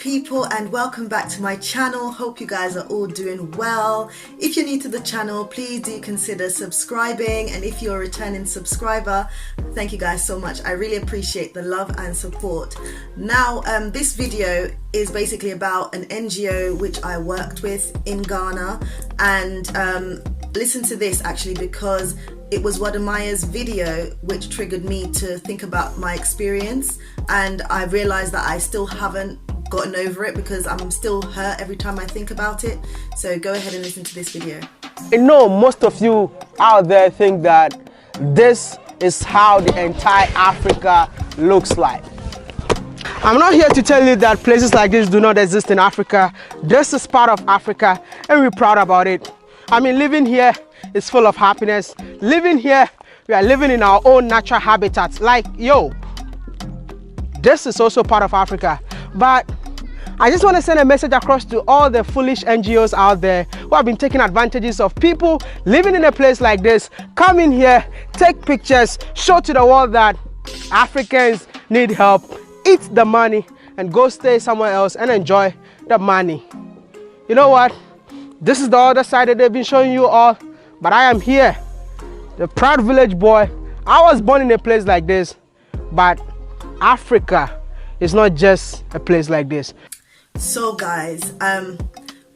people, and welcome back to my channel. Hope you guys are all doing well. If you're new to the channel, please do consider subscribing, and if you're a returning subscriber, thank you guys so much. I really appreciate the love and support. Now this video is basically about an NGO which I worked with in Ghana, and listen to this actually, because it was Wode Maya's video which triggered me to think about my experience, and I realized that I still haven't gotten over it because I'm still hurt every time I think about it. So go ahead and listen to this video. I know most of you out there think that this is how the entire Africa looks like. I'm not here to tell you that places like this do not exist in Africa. This is part of Africa and we're proud about it. I mean, living here is full of happiness. Living here, we are living in our own natural habitats. Like, yo, this is also part of Africa. But I just want to send a message across to all the foolish NGOs out there who have been taking advantages of people living in a place like this. Come in here, take pictures, show to the world that Africans need help, eat the money, and go stay somewhere else and enjoy the money. You know what? This is the other side that they've been showing you all, but I am here, the proud village boy. I was born in a place like this, but Africa is not just a place like this. So guys,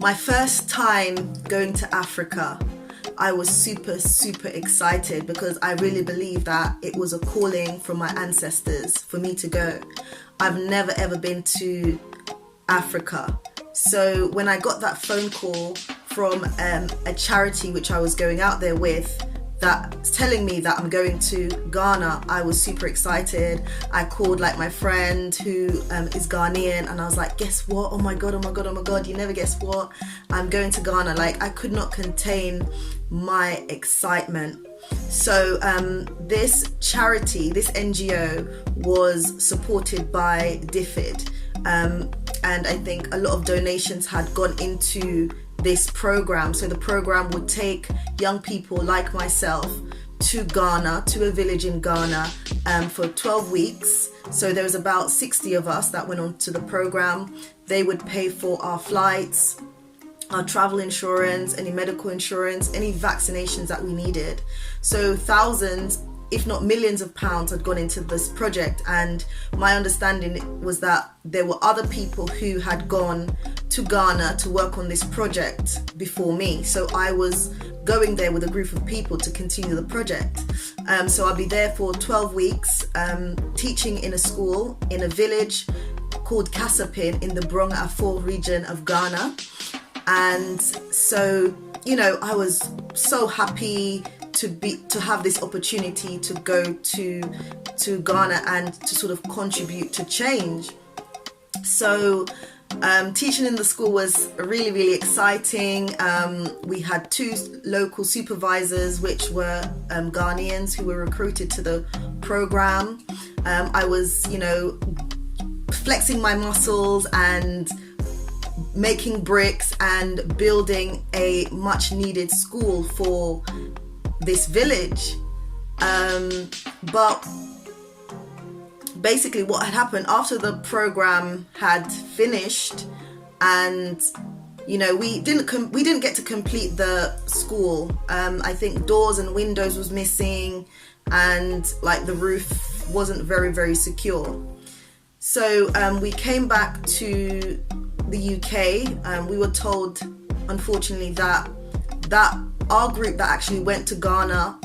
my first time going to Africa, I was super excited because I really believe that it was a calling from my ancestors for me to go. I've never ever been to Africa. So when I got that phone call from a charity which I was going out there with, that telling me that I'm going to Ghana, I was super excited. I called like my friend who is Ghanaian, and I was like, guess what? Oh my god, you never guess what? I'm going to Ghana. Like, I could not contain my excitement. So this charity, this NGO, was supported by DFID, and I think a lot of donations had gone into this program. So the program would take young people like myself to Ghana, to a village in Ghana, for 12 weeks. So there was about 60 of us that went on to the program. They would pay for our flights, our travel insurance, any medical insurance, any vaccinations that we needed. So thousands, if not millions of pounds had gone into this project, and my understanding was that there were other people who had gone to Ghana to work on this project before me. So I was going there with a group of people to continue the project. So I'll be there for 12 weeks, teaching in a school in a village called Kasapin in the Brong Afo region of Ghana. And so, you know, I was so happy to have this opportunity to go to Ghana and to sort of contribute to change. So teaching in the school was really exciting. We had 2 local supervisors which were Ghanaians who were recruited to the program. I was, you know, flexing my muscles and making bricks and building a much needed school for this village. But basically what had happened after the program had finished, and you know, we didn't get to complete the school. I think doors and windows was missing, and like the roof wasn't very secure. So we came back to the UK. We were told, unfortunately, that our group that actually went to Ghana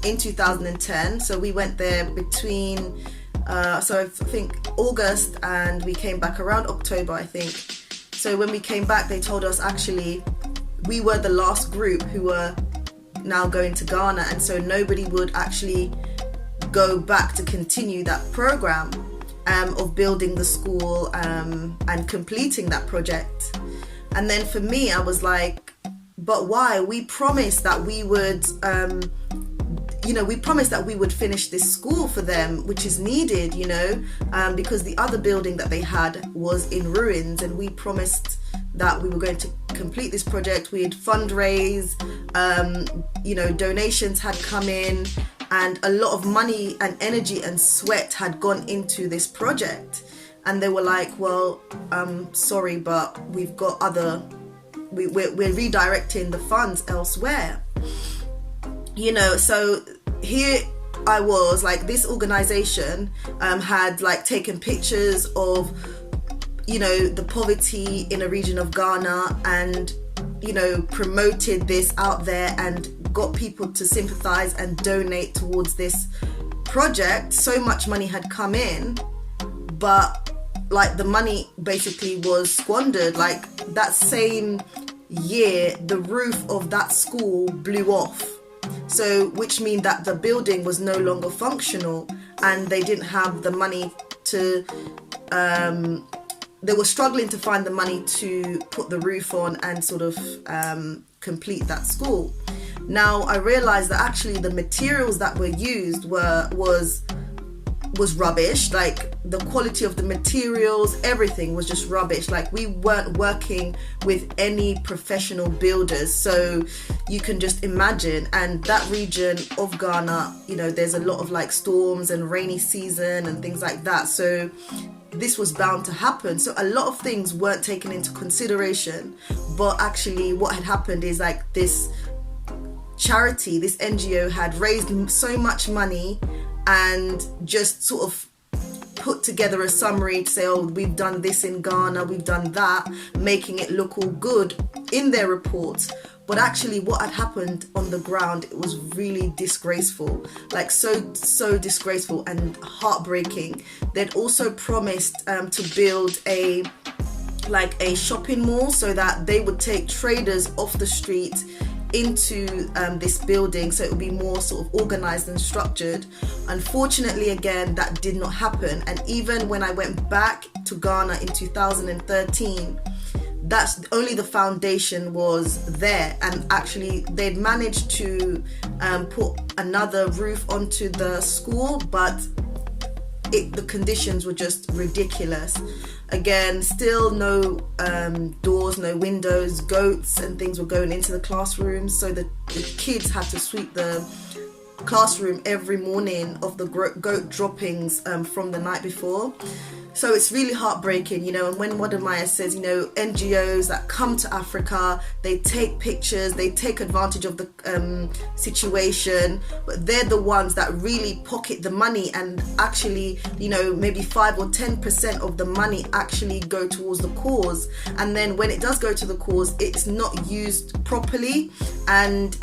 in 2010, so we went there between so I think August, and we came back around October, I think. So when we came back, they told us actually we were the last group who were now going to Ghana, and so nobody would actually go back to continue that program of building the school and completing that project. And then for me, I was like, but why? We promised that we would we promised that we would finish this school for them, which is needed, you know, because the other building that they had was in ruins, and we promised that we were going to complete this project. We had fundraised, donations had come in, and a lot of money and energy and sweat had gone into this project. and they were like, well, sorry, but we've got we're redirecting the funds elsewhere. You know, so here I was, like, this organization had like taken pictures of, you know, the poverty in a region of Ghana, and, you know, promoted this out there and got people to sympathize and donate towards this project. So much money had come in, but like the money basically was squandered. Like that same year, the roof of that school blew off. So, which means that the building was no longer functional, and they didn't have the money to, they were struggling to find the money to put the roof on and sort of complete that school. Now, I realized that actually the materials that were used was rubbish. Like the quality of the materials, everything was just rubbish. Like we weren't working with any professional builders, so you can just imagine. And that region of Ghana, you know, there's a lot of like storms and rainy season and things like that, so this was bound to happen. So a lot of things weren't taken into consideration, but actually what had happened is like this charity, this NGO had raised so much money and just sort of put together a summary to say, oh, we've done this in Ghana, we've done that, making it look all good in their reports. But actually what had happened on the ground, it was really disgraceful, like so disgraceful and heartbreaking. They'd also promised to build a shopping mall so that they would take traders off the street into this building, so it would be more sort of organized and structured. Unfortunately, again, that did not happen. And even when I went back to Ghana in 2013, that's only the foundation was there, and actually they'd managed to put another roof onto the school, but the conditions were just ridiculous. Again, still no doors, no windows, goats and things were going into the classrooms, so the kids had to sweep the classroom every morning of the goat droppings from the night before. So it's really heartbreaking, you know. And when Wode Maya says, you know, NGOs that come to Africa, they take pictures, they take advantage of the situation, but they're the ones that really pocket the money, and actually, you know, maybe 5 or 10% of the money actually go towards the cause. And then when it does go to the cause, it's not used properly, and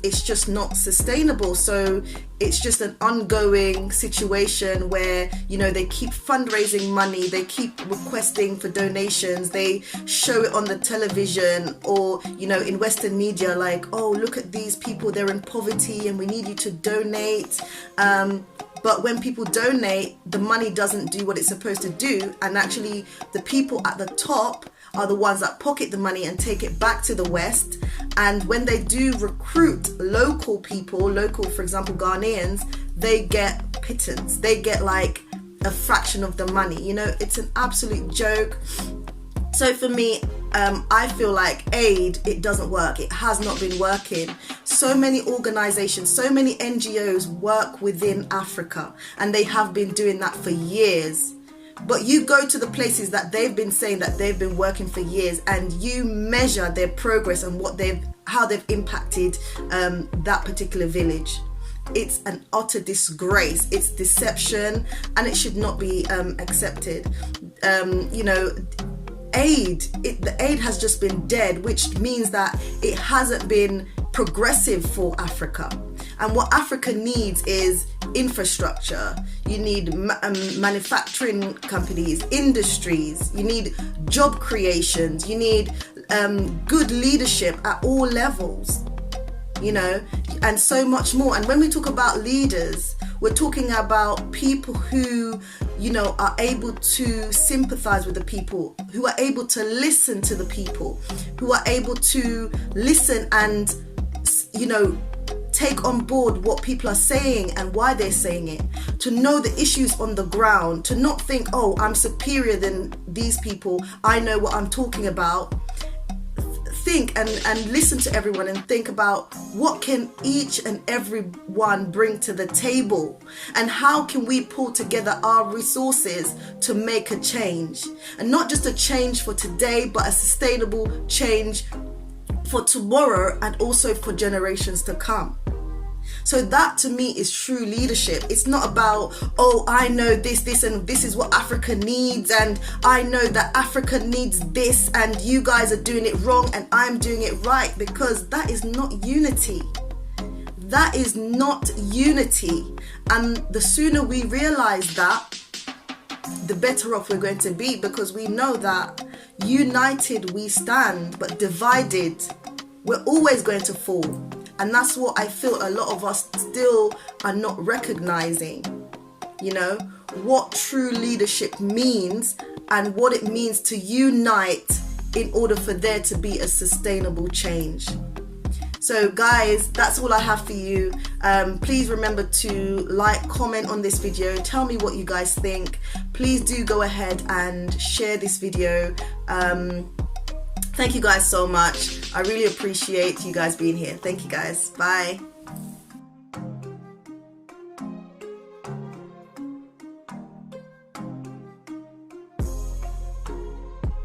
it's just not sustainable. So it's just an ongoing situation where, you know, they keep fundraising money, they keep requesting for donations, they show it on the television or, you know, in Western media, like, oh, look at these people, they're in poverty and we need you to donate. But when people donate, the money doesn't do what it's supposed to do, and actually the people at the top are the ones that pocket the money and take it back to the West. And when they do recruit local people, for example, Ghanaians, they get pittance. They get like a fraction of the money. You know, it's an absolute joke. So for me, I feel like aid, it doesn't work. It has not been working. So many organizations, so many NGOs work within Africa, and they have been doing that for years. But you go to the places that they've been saying that they've been working for years, and you measure their progress and how they've impacted that particular village. It's an utter disgrace. It's deception, and it should not be accepted. You know, the aid has just been dead, which means that it hasn't been progressive for Africa. And what Africa needs is infrastructure. You need manufacturing companies, industries. You need job creations. You need good leadership at all levels, you know, and so much more. And when we talk about leaders, we're talking about people who, you know, are able to sympathize with the people, who are able to listen to the people, who are able to listen and, you know, take on board what people are saying and why they're saying it, to know the issues on the ground, to not think, oh, I'm superior than these people, I know what I'm talking about. think and listen to everyone and think about what can each and every one bring to the table, and how can we pull together our resources to make a change, and not just a change for today, but a sustainable change for tomorrow and also for generations to come. So that to me is true leadership. It's not about, oh, I know this and this is what Africa needs, and I know that Africa needs this and you guys are doing it wrong and I'm doing it right, because that is not unity. That is not unity. And the sooner we realize that, the better off we're going to be, because we know that united we stand, but divided we're always going to fall. And that's what I feel a lot of us still are not recognizing, you know, what true leadership means and what it means to unite in order for there to be a sustainable change. So guys, that's all I have for you. Please remember to like, comment on this video, tell me what you guys think. Please do go ahead and share this video. Thank you guys so much. I really appreciate you guys being here. Thank you guys. Bye.